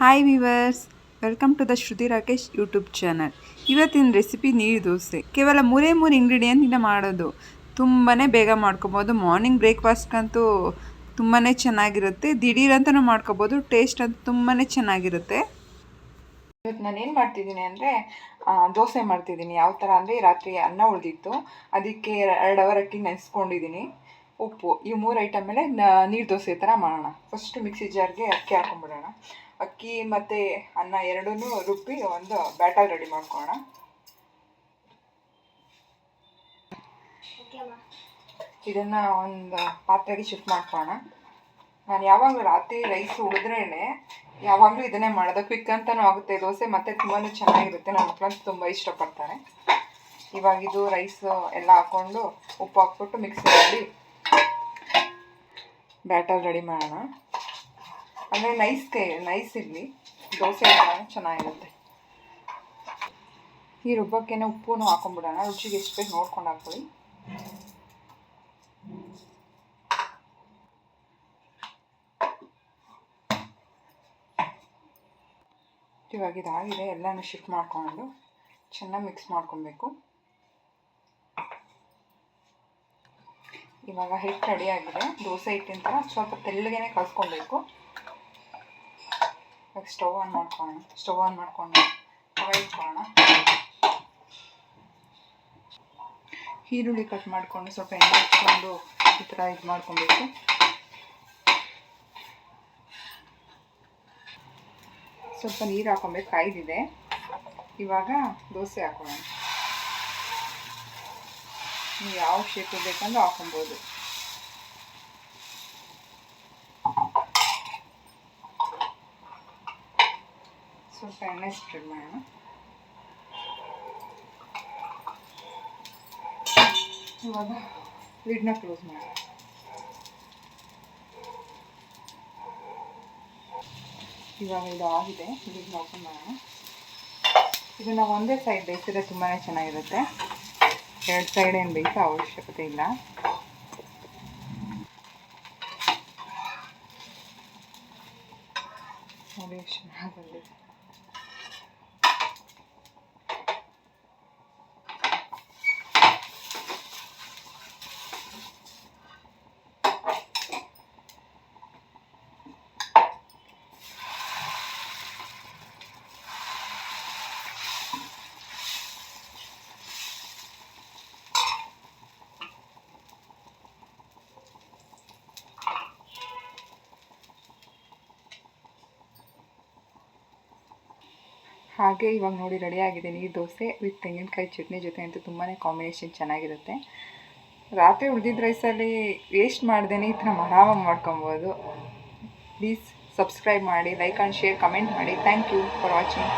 Hi viewers, welcome to the Shruti Rakesh YouTube channel. ಇವತ್ತಿನ recipe neer dosa. ಕೇವಲ ಮೂರೇ ಇಂಗ್ರೀಡಿಯೆಂಟಿಂದ ಮಾಡೋದು. ತುಂಬಾ ಬೇಗ ಮಾಡ್ಕೊಬೋದು. ಮಾರ್ನಿಂಗ್ ಬ್ರೇಕ್ಫಾಸ್ಟ್ಗಂತೂ ತುಂಬಾ ಚೆನ್ನಾಗಿರುತ್ತೆ. ದಿಢೀರಂತನೂ ಮಾಡ್ಕೊಬೋದು. ಟೇಸ್ಟ್ ಅಂತೂ ತುಂಬಾ ಚೆನ್ನಾಗಿರುತ್ತೆ. ಇವತ್ತು ನಾನು ಏನು ಮಾಡ್ತಿದ್ದೀನಿ ಅಂದರೆ ದೋಸೆ ಮಾಡ್ತಿದ್ದೀನಿ. ಯಾವ ಥರ ಅಂದರೆ ರಾತ್ರಿ ಅನ್ನ ಉಳಿದಿತ್ತು, ಅದಕ್ಕೆ 2 ಅವರ್ ಅಕ್ಕಿ ನೆನೆಸ್ಕೊಂಡಿದ್ದೀನಿ. ಉಪ್ಪು, ಈ 3 ಐಟಮ್ ಮೇಲೆ ನೀರು ದೋಸೆ ಥರ ಮಾಡೋಣ. ಫಸ್ಟು ಮಿಕ್ಸಿ ಜಾರ್ಗೆ ಅಕ್ಕಿ ಹಾಕೊಂಡ್ಬಿಡೋಣ. ಅಕ್ಕಿ ಮತ್ತು ಅನ್ನ ಎರಡನ್ನೂ ರುಬ್ಬಿ ಒಂದು ಬ್ಯಾಟರ್ ರೆಡಿ ಮಾಡ್ಕೊಳ್ಳೋಣ. ಇದನ್ನು ಒಂದು ಪಾತ್ರೆಗೆ ಶಿಫ್ಟ್ ಮಾಡ್ಕೊಳ್ಳೋಣ. ನಾನು ಯಾವಾಗಲೂ ರಾತ್ರಿ ರೈಸ್ ಉಳಿದ್ರೇ ಯಾವಾಗಲೂ ಇದನ್ನೇ ಮಾಡೋದು. ಕ್ವಿಕ್ ಅಂತಲೂ ಆಗುತ್ತೆ ದೋಸೆ, ಮತ್ತು ತುಂಬಾ ಚೆನ್ನಾಗಿರುತ್ತೆ. ನನ್ನ ಮಕ್ಕಳಂತೂ ತುಂಬ ಇಷ್ಟಪಡ್ತಾರೆ. ಇವಾಗ ಇದು ರೈಸ್ ಎಲ್ಲ ಹಾಕ್ಕೊಂಡು ಉಪ್ಪು ಹಾಕ್ಬಿಟ್ಟು ಮಿಕ್ಸಿ ಮಾಡಿ ಬ್ಯಾಟರ್ ರೆಡಿ ಮಾಡೋಣ. ಅಂದರೆ ನೈಸ್ ಇರಲಿ, ದೋಸೆ ಚೆನ್ನಾಗಿರುತ್ತೆ. ಈ ರುಬ್ಬಕ್ಕೇನೆ ಉಪ್ಪು ಹಾಕೊಂಡ್ಬಿಡೋಣ. ರುಚಿಗೆ ಎಷ್ಟು ಬೇಕು ನೋಡ್ಕೊಂಡು ಹಾಕೊಳ್ಳಿ. ಇವಾಗ ಇದಾಗಿದೆ, ಎಲ್ಲನೂ ಶಿಫ್ಟ್ ಮಾಡ್ಕೊಂಡು ಚೆನ್ನಾಗಿ ಮಿಕ್ಸ್ ಮಾಡ್ಕೊಬೇಕು. ಇವಾಗ ಹಿಟ್ಟು ರೆಡಿಯಾಗಿದೆ. ದೋಸೆ ಹಿಟ್ಟಿನ ಥರ ಸ್ವಲ್ಪ ತೆಳ್ಳಗೇನೆ ಕಲಿಸ್ಕೊಬೇಕು. ಇವಾಗ ಸ್ಟವ್ ಆನ್ ಮಾಡ್ಕೊಂಡು ತವ ಇಟ್ಕೊಳ್ಳೋಣ. ಈರುಳ್ಳಿ ಕಟ್ ಮಾಡಿಕೊಂಡು ಸ್ವಲ್ಪ ಎಣ್ಣೆ ಹಚ್ಕೊಂಡು ಈ ಥರ ಇದು ಮಾಡ್ಕೊಬೇಕು. ಸ್ವಲ್ಪ ನೀರು ಹಾಕೊಬೇಕು, ಕಾಯ್ದಿದೆ. ಇವಾಗ ದೋಸೆ ಹಾಕೊಳ್ಳೋಣ. ನೀವು ಯಾವ ಶೇಪ್ ಬೇಕಂದ್ರೆ ಹಾಕೊಬೋದು. ಸ್ವಲ್ಪ ಎಣ್ಣೆ ಸ್ಪ್ರೆಡ್ ಮಾಡೋಣ. ಇವಾಗ ಲಿಡ್ನ ಕ್ಲೋಸ್ ಮಾಡೋಣ. ಇವಾಗ ಇದು ಆಗಿದೆ, ಲಿಡ್ನ ಓಪನ್ ಮಾಡೋಣ. ಇದನ್ನು ಒಂದೇ ಸೈಡ್ ಬೇಯಿಸಿದ್ರೆ ತುಂಬಾ ಚೆನ್ನಾಗಿರುತ್ತೆ. 2 ಸೈಡ್ ಏನು ಬೇಯಿಸೋ ಅವಶ್ಯಕತೆ ಇಲ್ಲ. ನೋಡಿ ಎಷ್ಟು ಚೆನ್ನಾಗಿ ಬಂದಿದೆ. ಹಾಗೆ ಇವಾಗ ನೋಡಿ ರೆಡಿಯಾಗಿದೆ ನೀರು ದೋಸೆ ವಿತ್ ತೆಂಗಿನಕಾಯಿ ಚಟ್ನಿ ಜೊತೆ ಅಂತೂ ತುಂಬಾ ಕಾಂಬಿನೇಷನ್ ಚೆನ್ನಾಗಿರುತ್ತೆ. ರಾತ್ರಿ ಉಳಿದಿದ್ದ ರೈಸಲ್ಲಿ ವೇಸ್ಟ್ ಮಾಡ್ದೇ ಈ ಥರ ಆರಾಮಾಗಿ ಮಾಡ್ಕೊಬೋದು. ಪ್ಲೀಸ್ ಸಬ್ಸ್ಕ್ರೈಬ್ ಮಾಡಿ, ಲೈಕ್ ಆ್ಯಂಡ್ ಶೇರ್, ಕಮೆಂಟ್ ಮಾಡಿ. Thank you for watching.